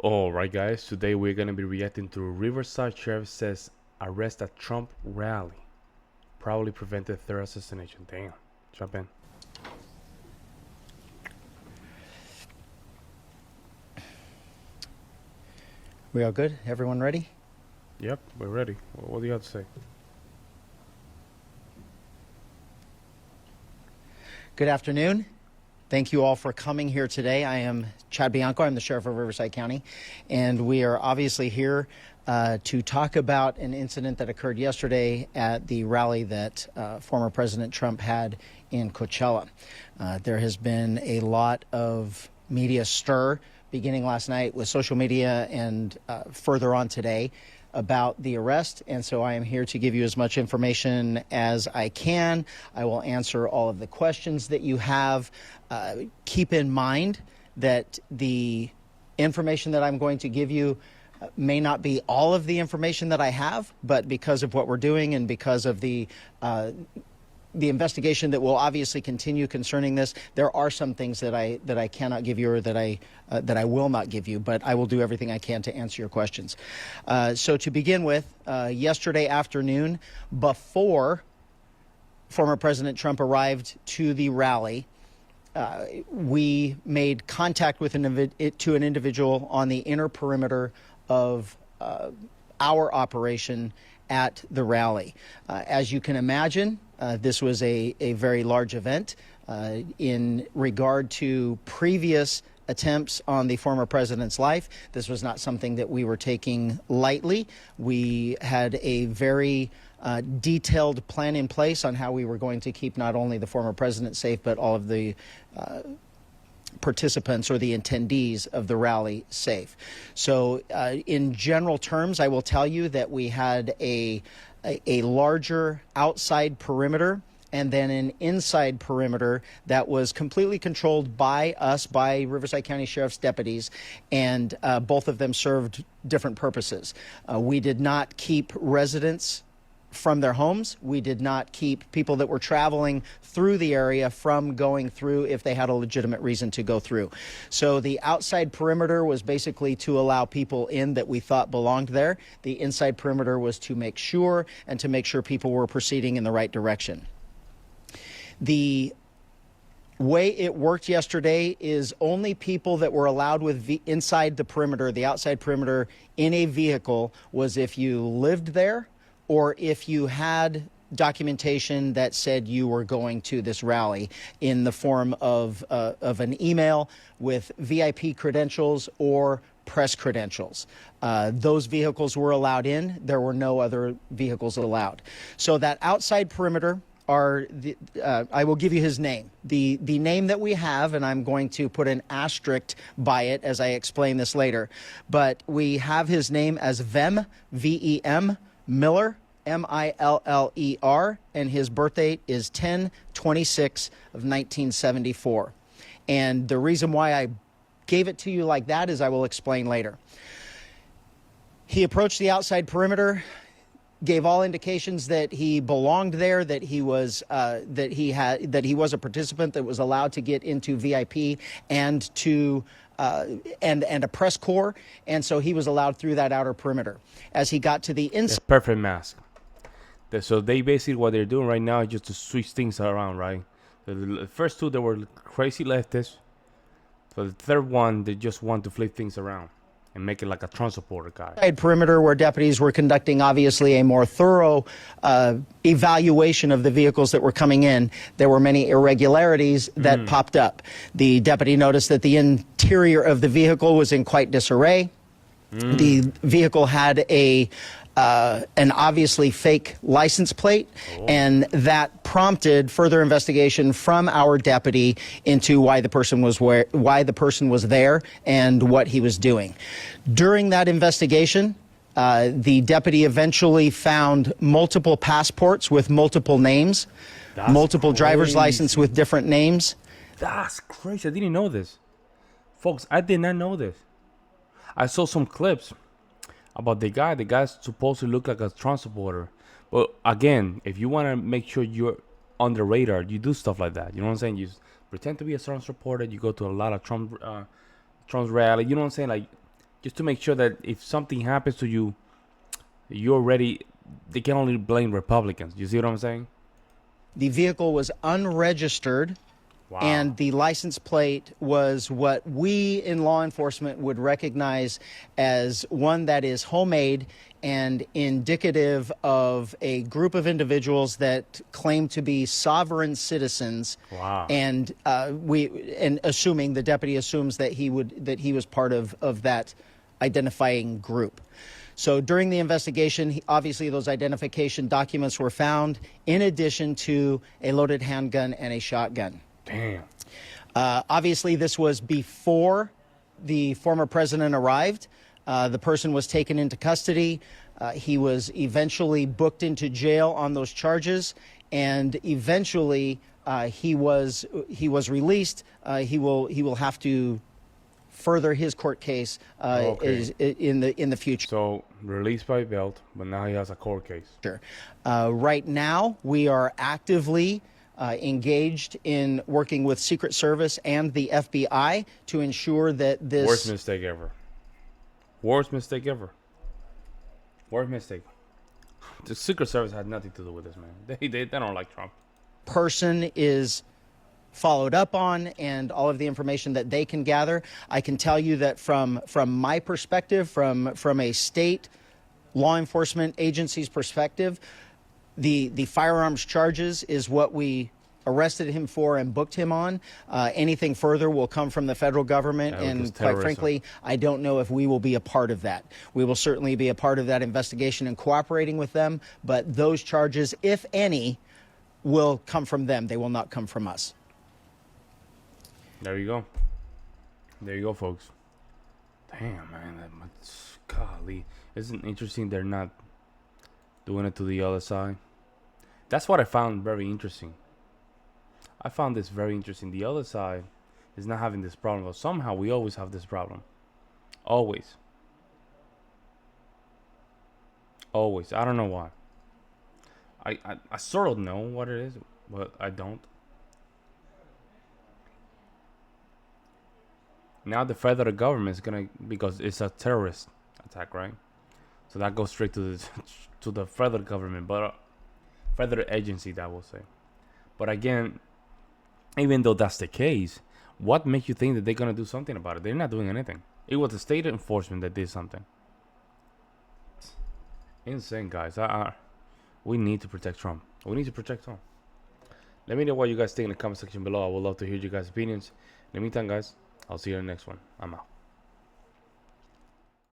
Alright guys, today we're gonna be reacting to Riverside Sheriff says arrest at Trump rally. Probably prevented third assassination. Damn. Jump in. We all good? Everyone ready? Yep, we're ready. What do you have to say? Good afternoon. Thank you all for coming here today. I am Chad Bianco. I'm the Sheriff of Riverside County, and we are obviously here to talk about an incident that occurred yesterday at the rally that former President Trump had in Coachella. There has been a lot of media stir beginning last night with social media and further on today about the arrest, and so I am here to give you as much information as I can. I will answer all of the questions that you have. Keep in mind that the information that I'm going to give you may not be all of the information that I have, but because of what we're doing and because of the investigation that will obviously continue concerning this, there are some things that I cannot give you or that I will not give you, but I will do everything I can to answer your questions. So to begin with, yesterday afternoon, before former President Trump arrived to the rally, we made contact with an individual on the inner perimeter of our operation at the rally. As you can imagine, this was a very large event. In regard to previous attempts on the former president's life, this was not something that we were taking lightly. We had a very detailed plan in place on how we were going to keep not only the former president safe, but all of the participants or the attendees of the rally safe. So in general terms, I will tell you that we had a larger outside perimeter and then an inside perimeter that was completely controlled by us, by Riverside County Sheriff's deputies, and both of them served different purposes. We did not keep residents from their homes. We did not keep people that were traveling through the area from going through if they had a legitimate reason to go through. So the outside perimeter was basically to allow people in that we thought belonged there. The inside perimeter was to make sure and to make sure people were proceeding in the right direction. The way it worked yesterday is only people that were allowed inside the perimeter, the outside perimeter, in a vehicle was if you lived there or if you had documentation that said you were going to this rally in the form of an email with VIP credentials or press credentials. Those vehicles were allowed in. There were no other vehicles allowed. So that outside perimeter are I will give you his name. The name that we have, and I'm going to put an asterisk by it as I explain this later, but we have his name as Vem, V-E-M, Miller, M-I-L-L-E-R, and his birth date is 10/26 of 1974. And the reason why I gave it to you like that is I will explain later. He approached the outside perimeter, gave all indications that he belonged there, that he was that he was a participant that was allowed to get into VIP and to and a press corps, and so he was allowed through that outer perimeter. As he got to the inside, Perfect mask. So they basically what they're doing right now is just to switch things around, right? The first two, they were crazy leftists. For the third one, they just want to flip things around and make it like a Trump supporter guy. Perimeter, where deputies were conducting obviously a more thorough evaluation of the vehicles that were coming in, there were many irregularities that popped up. The deputy noticed that the interior of the vehicle was in quite disarray. The vehicle had an obviously fake license plate, and that prompted further investigation from our deputy into why the person was there and what he was doing. During that investigation, the deputy eventually found multiple passports with multiple names, multiple driver's license with different names. That's crazy. I didn't know this. Folks, I did not know this. I saw some clips about the guy. The guy's supposed to look like a Trump supporter. But again, if you want to make sure you're on the radar, you do stuff like that. You know what I'm saying? You pretend to be a Trump supporter. You go to a lot of Trump's rally. You know what I'm saying? Like, just to make sure that if something happens to you, you're ready. They can only blame Republicans. You see what I'm saying? The vehicle was unregistered, Wow. and the license plate was what we in law enforcement would recognize as one that is homemade and indicative of a group of individuals that claim to be sovereign citizens. Wow. And assuming the deputy assumes that he was part of that identifying group. So during the investigation, obviously those identification documents were found, in addition to a loaded handgun and a shotgun. Damn. Obviously, this was before the former president arrived. The person was taken into custody. He was eventually booked into jail on those charges, and eventually he was released. He will have to further his court case in the future. So released by belt, but now he has a court case. Right now, we are actively engaged in working with Secret Service and the FBI to ensure that this... Worst mistake ever. Worst mistake ever. Worst mistake. The Secret Service had nothing to do with this, man. They don't like Trump. Person is followed up on, and all of the information that they can gather. I can tell you that from my perspective, from a state law enforcement agency's perspective, the firearms charges is what we arrested him for and booked him on. Anything further will come from the federal government, and quite frankly, I don't know if we will be a part of that. We will certainly be a part of that investigation and cooperating with them, but those charges, if any, will come from them. They will not come from us. There you go. There you go, folks. Damn, man. Golly. Isn't it interesting they're not doing it to the other side? That's what I found very interesting. I found this very interesting. The other side is not having this problem, but somehow we always have this problem. Always. Always. I don't know why. I sort of know what it is, but I don't. Now the federal government is gonna, because it's a terrorist attack, right? So that goes straight to the to the federal government, but federal agency, that will say. But again, even though that's the case, what makes you think that they're gonna do something about it? They're not doing anything. It was the state enforcement that did something. Insane, guys. We need to protect Trump. We need to protect Trump. Let me know what you guys think in the comment section below. I would love to hear you guys' opinions. In the meantime, guys, I'll see you in the next one. I'm out.